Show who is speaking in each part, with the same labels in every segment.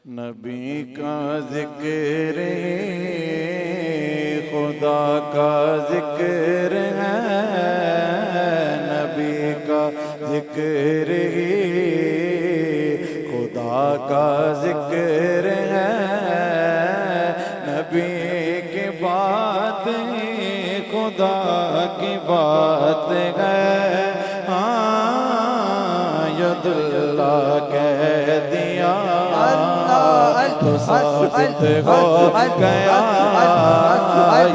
Speaker 1: نبی کا ذکر خدا کا ذکر ہے، نبی کا ذکر خدا کا ذکر ہے، نبی کی بات خدا کی بات ہے، ید اللہ کہہ دیا تو ثابت ہو گیا،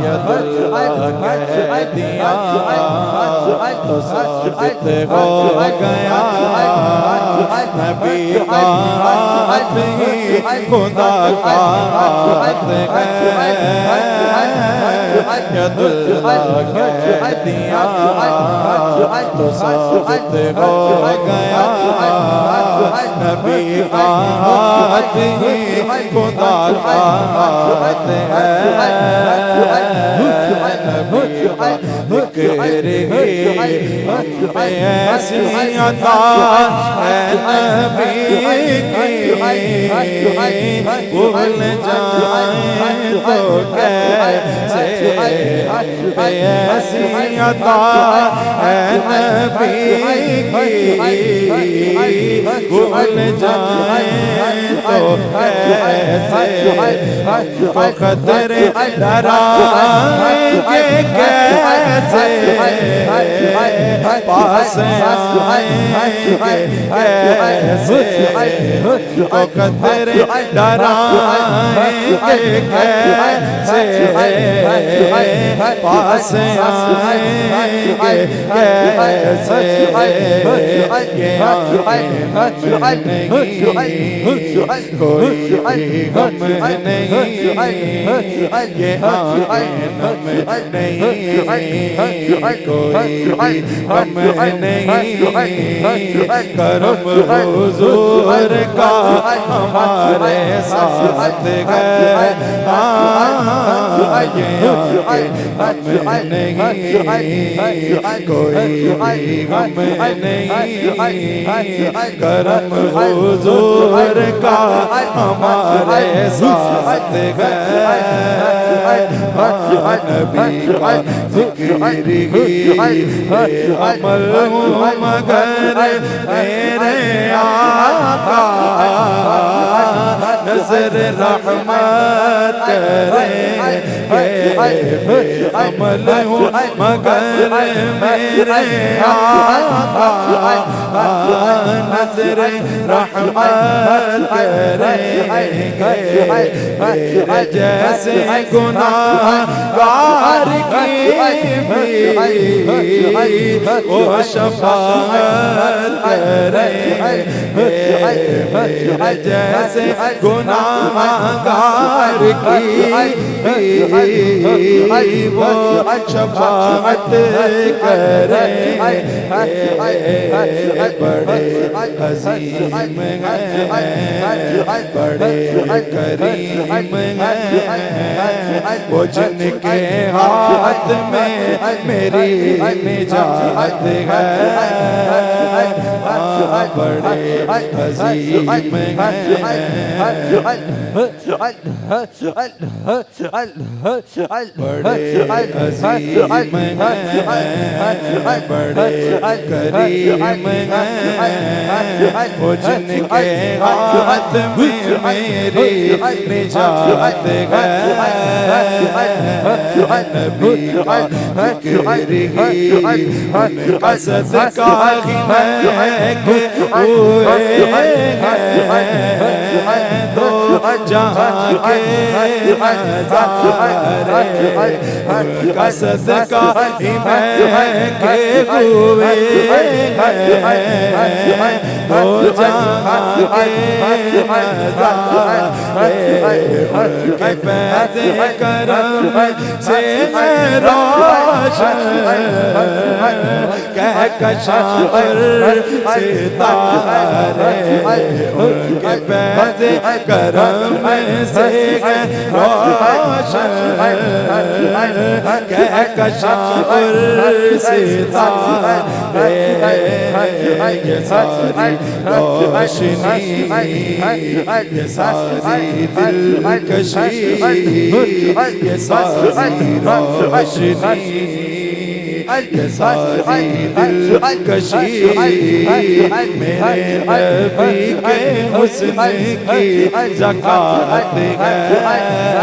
Speaker 1: ید اللہ کہہ دیا تو ثابت ہو گیا، نبی کا ہاتھ ہی خدا کا ہاتھ ہے، ید اللہ کہہ دیا تو ثابت ہو گیا، نبی کا ہاتھ ہی خدا کا ہاتھ ہے، نبی کا ذکر ہی ایسی عطا ہے نبی کی، بھول جائیں تو کیسے، ایسی عطا ہے نبی کی، بھول جائیں تو کیسے، کو خطرے ڈرائیں گے کیسے، پاس آئیں گے کیسے، کو خطرے ڈرائیں گے کیسے، پاس آئیں گے کیسے، یہ آنکھیں نہیں کوئی غم نہیں، یہ آنکھیں نہیں کوئی غم نہیں، کرم حضور کا ہمارے ساتھ ہے، یہ آنکھیں نہیں کوئی غم نہیں، کرم حضور کا ہمارے ساتھ ہے، نبی کا ذکر ہی عمل ہوں مگر میرے آقا، نظر رحمت کرے، عمل ہوں مگر میرے آقا، نظر رحمت کرے، میرے جیسے گناہگار کی بھی وہ شفاعت کرے، میرے جیسے گناہگار کی بھی وہ شفاعت کرے، بڑے عظیم ہیں، بڑے کریم ہیں، وہ جن کے ہاتھ میں میری نجات ہے، بڑے عظیم ہیں، بڑے عظیم ہیں، بڑے کریم ہیں، وہ جن کے ہاتھ میں میری نجات ہے، نبی کا ذکر ہی ان کا صدقہ ہی مہک ہوئے ہیں، دو جہاں کے نظارے ان کا صدقہ ہی مہک ہوئے ہیں، دو جہاں کے نظارے ان کے فیض کرم سے روشن، کہکشاں پر ستارے ان کے فیض کرم سے روشن، کہکشاں پر ستارے، یہ ساری روشنی یہ سازی دلکشی یہ سازی روشنی یہ سازی دلکشی میرے نبی کے حسن کی زکات ہے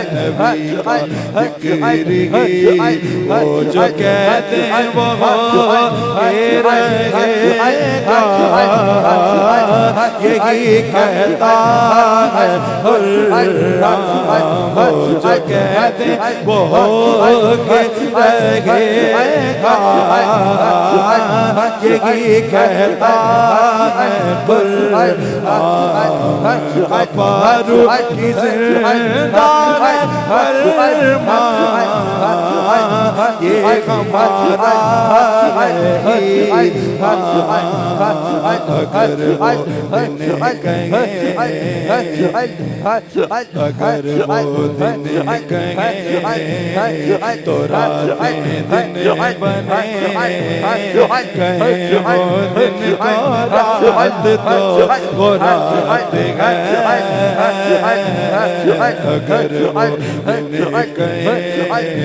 Speaker 1: نبی کا ذکر ہی وہ جو کہتے ہیں وہ ہی رہے گا یہی کہتا ہے خرم وہ جو کہتے ہیں وہ ہو کے رہے گا یہی کہتا ہے خرم فاروق کی زندان فرمان یہ ہمارا ہے اگر وہ دن کہیں اگر وہ دن کہیں تو راتیں دن بنے کہیں وہ دن کو رات تو وہ رات ہے اگر وہ دن کہیں